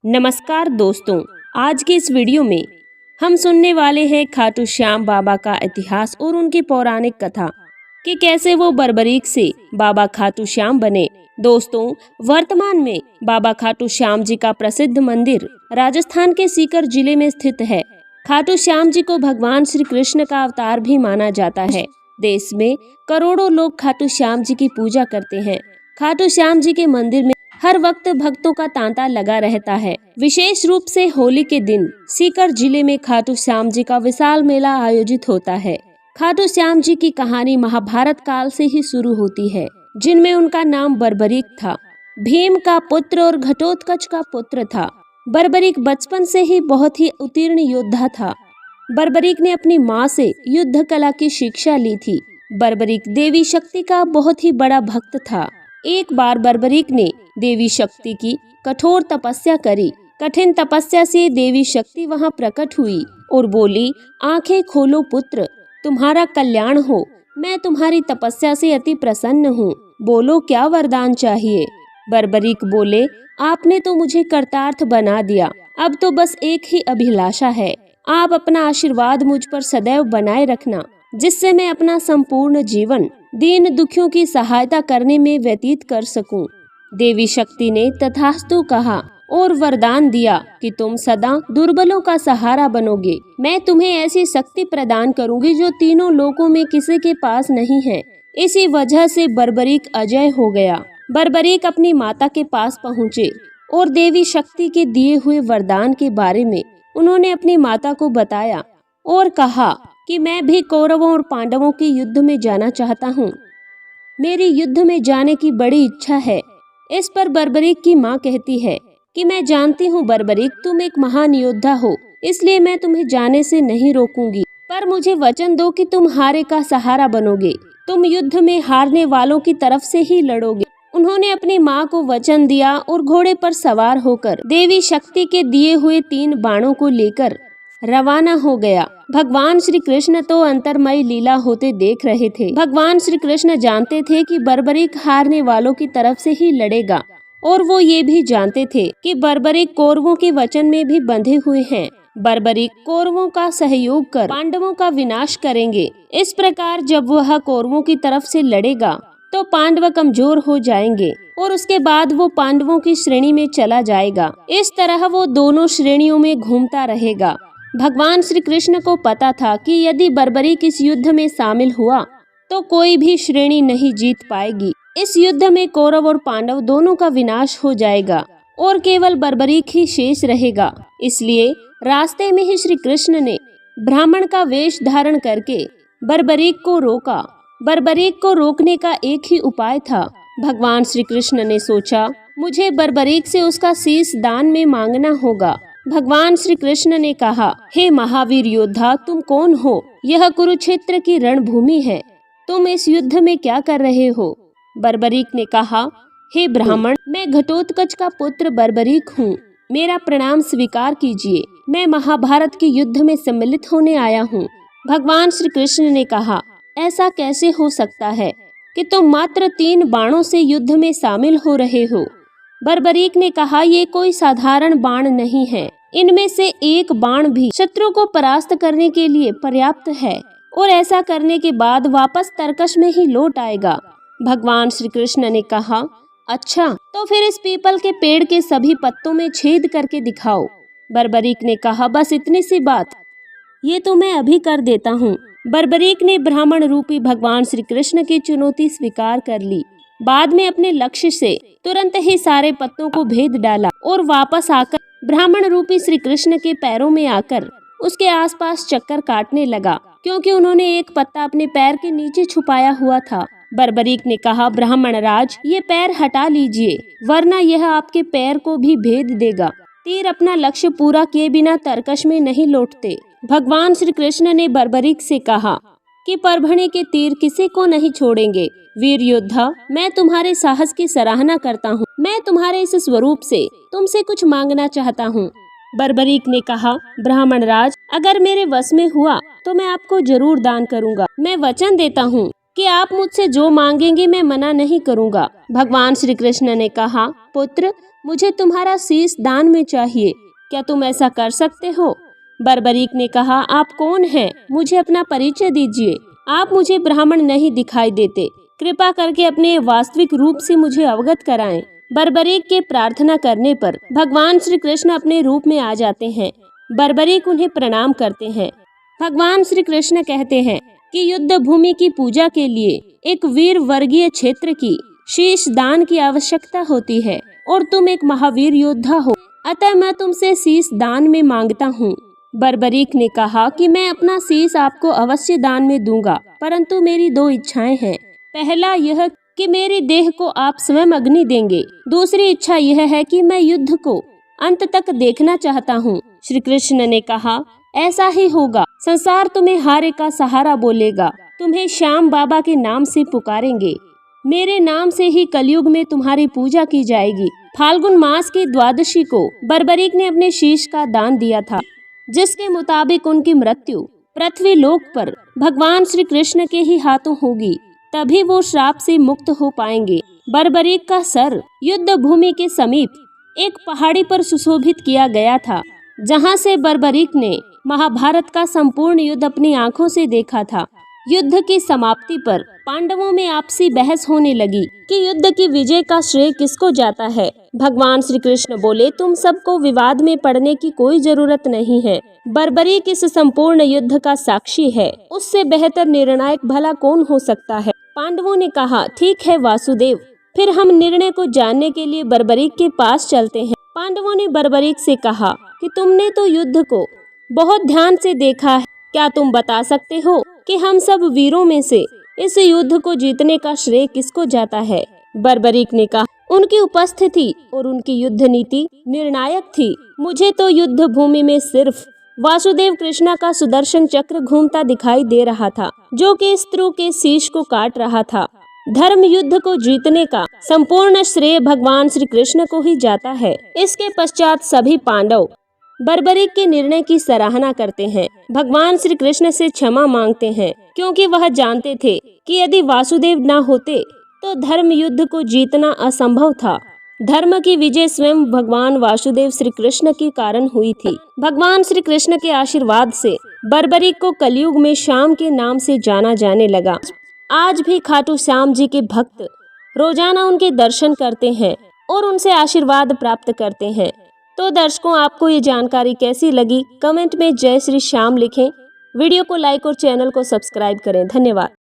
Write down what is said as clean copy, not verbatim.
नमस्कार दोस्तों, आज के इस वीडियो में हम सुनने वाले हैं खाटू श्याम बाबा का इतिहास और उनकी पौराणिक कथा कि कैसे वो बर्बरीक से बाबा खाटू श्याम बने। दोस्तों, वर्तमान में बाबा खाटू श्याम जी का प्रसिद्ध मंदिर राजस्थान के सीकर जिले में स्थित है। खाटू श्याम जी को भगवान श्री कृष्ण का अवतार भी माना जाता है। देश में करोड़ों लोग खाटू श्याम जी की पूजा करते हैं। खाटू श्याम जी के मंदिर में हर वक्त भक्तों का तांता लगा रहता है। विशेष रूप से होली के दिन सीकर जिले में खाटू श्याम जी का विशाल मेला आयोजित होता है। खाटू श्याम जी की कहानी महाभारत काल से ही शुरू होती है, जिनमें उनका नाम बर्बरीक था। भीम का पुत्र और घटोत्कच का पुत्र था। बर्बरीक बचपन से ही बहुत ही उत्तीर्ण योद्धा था। बर्बरीक ने अपनी माँ से युद्ध कला की शिक्षा ली थी। बर्बरीक देवी शक्ति का बहुत ही बड़ा भक्त था। एक बार बर्बरीक ने देवी शक्ति की कठोर तपस्या करी। कठिन तपस्या से देवी शक्ति वहां प्रकट हुई और बोली, आंखें खोलो पुत्र, तुम्हारा कल्याण हो। मैं तुम्हारी तपस्या से अति प्रसन्न हूँ। बोलो क्या वरदान चाहिए। बर्बरीक बोले, आपने तो मुझे कर्तार्थ बना दिया। अब तो बस एक ही अभिलाषा है, आप अपना आशीर्वाद मुझ पर सदैव बनाए रखना, जिससे मैं अपना संपूर्ण जीवन दीन दुखियों की सहायता करने में व्यतीत कर सकूं। देवी शक्ति ने तथास्तु कहा और वरदान दिया कि तुम सदा दुर्बलों का सहारा बनोगे। मैं तुम्हें ऐसी शक्ति प्रदान करूंगी जो तीनों लोकों में किसी के पास नहीं है। इसी वजह से बर्बरीक अजय हो गया। बर्बरीक अपनी माता के पास पहुँचे और देवी शक्ति के दिए हुए वरदान के बारे में उन्होंने अपनी माता को बताया और कहा कि मैं भी कौरवों और पांडवों के युद्ध में जाना चाहता हूँ। मेरी युद्ध में जाने की बड़ी इच्छा है। इस पर बर्बरीक की माँ कहती है कि मैं जानती हूँ बर्बरीक, तुम एक महान योद्धा हो, इसलिए मैं तुम्हें जाने से नहीं रोकूंगी, पर मुझे वचन दो कि तुम हारे का सहारा बनोगे। तुम युद्ध में हारने वालों की तरफ से ही लड़ोगे। उन्होंने अपनी माँ को वचन दिया और घोड़े पर सवार होकर देवी शक्ति के दिए हुए 3 बाणों को लेकर रवाना हो गया। भगवान श्री कृष्ण तो अंतरमयी लीला होते देख रहे थे। भगवान श्री कृष्ण जानते थे कि बर्बरीक हारने वालों की तरफ से ही लड़ेगा और वो ये भी जानते थे कि बर्बरीक कौरवों के वचन में भी बंधे हुए हैं। बर्बरीक कौरवों का सहयोग कर पांडवों का विनाश करेंगे। इस प्रकार जब वह कौरवों की तरफ से लड़ेगा तो पांडव कमजोर हो जाएंगे और उसके बाद वो पांडवों की श्रेणी में चला जाएगा। इस तरह वो दोनों श्रेणियों में घूमता रहेगा। भगवान श्री कृष्ण को पता था कि यदि बर्बरीक इस युद्ध में शामिल हुआ तो कोई भी श्रेणी नहीं जीत पाएगी। इस युद्ध में कौरव और पांडव दोनों का विनाश हो जाएगा और केवल बर्बरीक ही शेष रहेगा। इसलिए रास्ते में ही श्री कृष्ण ने ब्राह्मण का वेश धारण करके बर्बरीक को रोका। बर्बरीक को रोकने का एक ही उपाय था। भगवान श्री कृष्ण ने सोचा, मुझे बर्बरीक से उसका शीश दान में मांगना होगा। भगवान श्री कृष्ण ने कहा, हे महावीर योद्धा, तुम कौन हो? यह कुरुक्षेत्र की रणभूमि है। तुम इस युद्ध में क्या कर रहे हो? बर्बरीक ने कहा, हे ब्राह्मण, मैं घटोत्कच का पुत्र बर्बरीक हूँ। मेरा प्रणाम स्वीकार कीजिए। मैं महाभारत के युद्ध में सम्मिलित होने आया हूँ। भगवान श्री कृष्ण ने कहा, ऐसा कैसे हो सकता है कि तुम मात्र 3 बाणों से युद्ध में शामिल हो रहे हो? बर्बरीक ने कहा, ये कोई साधारण बाण नहीं है। इनमें से एक बाण भी शत्रु को परास्त करने के लिए पर्याप्त है और ऐसा करने के बाद वापस तरकश में ही लौट आएगा। भगवान श्री कृष्ण ने कहा, अच्छा, तो फिर इस पीपल के पेड़ के सभी पत्तों में छेद करके दिखाओ। बर्बरीक ने कहा, बस इतनी सी बात, ये तो मैं अभी कर देता हूँ। बर्बरीक ने ब्राह्मण रूपी भगवान श्री कृष्ण की चुनौती स्वीकार कर ली। बाद में अपने लक्ष्य से तुरंत ही सारे पत्तों को भेद डाला और वापस आकर ब्राह्मण रूपी श्री कृष्ण के पैरों में आकर उसके आसपास चक्कर काटने लगा, क्योंकि उन्होंने एक पत्ता अपने पैर के नीचे छुपाया हुआ था। बर्बरीक ने कहा, ब्राह्मण राज, ये पैर हटा लीजिए, वरना यह आपके पैर को भी भेद देगा। तीर अपना लक्ष्य पूरा किए बिना तरकश में नहीं लौटते। भगवान श्री कृष्ण ने बर्बरीक से कहा कि परभणी के तीर किसी को नहीं छोड़ेंगे। वीर योद्धा, मैं तुम्हारे साहस की सराहना करता हूँ। मैं तुम्हारे इस स्वरूप से तुमसे कुछ मांगना चाहता हूँ। बर्बरीक ने कहा, ब्राह्मण राज, अगर मेरे वश में हुआ तो मैं आपको जरूर दान करूँगा। मैं वचन देता हूँ कि आप मुझसे जो मांगेंगे मैं मना नहीं करूँगा। भगवान श्री कृष्ण ने कहा, पुत्र, मुझे तुम्हारा शीश दान में चाहिए, क्या तुम ऐसा कर सकते हो? बर्बरीक ने कहा, आप कौन हैं? मुझे अपना परिचय दीजिए। आप मुझे ब्राह्मण नहीं दिखाई देते, कृपा करके अपने वास्तविक रूप से मुझे अवगत कराएं। बर्बरीक के प्रार्थना करने पर भगवान श्री कृष्ण अपने रूप में आ जाते हैं। बर्बरीक उन्हें प्रणाम करते हैं। भगवान श्री कृष्ण कहते हैं कि युद्ध भूमि की पूजा के लिए एक वीर वर्गीय क्षेत्र की शीश दान की आवश्यकता होती है और तुम एक महावीर योद्धा हो, अतः मैं तुमसे शीश दान में मांगता हूँ। बर्बरीक ने कहा कि मैं अपना शीश आपको अवश्य दान में दूंगा, परंतु मेरी दो इच्छाएं हैं। पहला यह कि मेरी देह को आप स्वयं अग्नि देंगे। दूसरी इच्छा यह है कि मैं युद्ध को अंत तक देखना चाहता हूँ। श्री कृष्ण ने कहा, ऐसा ही होगा। संसार तुम्हें हारे का सहारा बोलेगा, तुम्हें श्याम बाबा के नाम से पुकारेंगे। मेरे नाम से ही कलयुग में तुम्हारी पूजा की जाएगी। फाल्गुन मास की द्वादशी को बर्बरीक ने अपने शीश का दान दिया था, जिसके मुताबिक उनकी मृत्यु पृथ्वी लोक पर भगवान श्री कृष्ण के ही हाथों होगी, तभी वो श्राप से मुक्त हो पाएंगे। बर्बरीक का सर युद्ध भूमि के समीप एक पहाड़ी पर सुशोभित किया गया था, जहां से बर्बरीक ने महाभारत का संपूर्ण युद्ध अपनी आंखों से देखा था। युद्ध की समाप्ति पर पांडवों में आपसी बहस होने लगी कि युद्ध की विजय का श्रेय किसको जाता है। भगवान श्री कृष्ण बोले, तुम सबको विवाद में पड़ने की कोई जरूरत नहीं है। बर्बरीक इस संपूर्ण युद्ध का साक्षी है, उससे बेहतर निर्णायक भला कौन हो सकता है। पांडवों ने कहा, ठीक है वासुदेव, फिर हम निर्णय को जानने के लिए बर्बरीक के पास चलते हैं। पांडवों ने बर्बरीक से कहा कि तुमने तो युद्ध को बहुत ध्यान से देखा है, क्या तुम बता सकते हो कि हम सब वीरों में से इस युद्ध को जीतने का श्रेय किसको जाता है? बर्बरीक ने कहा, उनकी उपस्थिति और उनकी युद्ध नीति निर्णायक थी। मुझे तो युद्ध भूमि में सिर्फ वासुदेव कृष्णा का सुदर्शन चक्र घूमता दिखाई दे रहा था, जो कि स्त्रु के शीश को काट रहा था। धर्म युद्ध को जीतने का संपूर्ण श्रेय भगवान श्री कृष्ण को ही जाता है। इसके पश्चात सभी पांडव बर्बरीक के निर्णय की सराहना करते हैं, भगवान श्री कृष्ण से क्षमा मांगते हैं, क्योंकि वह जानते थे कि यदि वासुदेव न होते तो धर्म युद्ध को जीतना असंभव था। धर्म की विजय स्वयं भगवान वासुदेव श्री कृष्ण के कारण हुई थी। भगवान श्री कृष्ण के आशीर्वाद से बर्बरीक को कलयुग में श्याम के नाम से जाना जाने लगा। आज भी खाटू श्याम जी के भक्त रोजाना उनके दर्शन करते हैं और उनसे आशीर्वाद प्राप्त करते हैं। तो दर्शकों, आपको ये जानकारी कैसी लगी? कमेंट में जय श्री श्याम लिखें। वीडियो को लाइक और चैनल को सब्सक्राइब करें। धन्यवाद।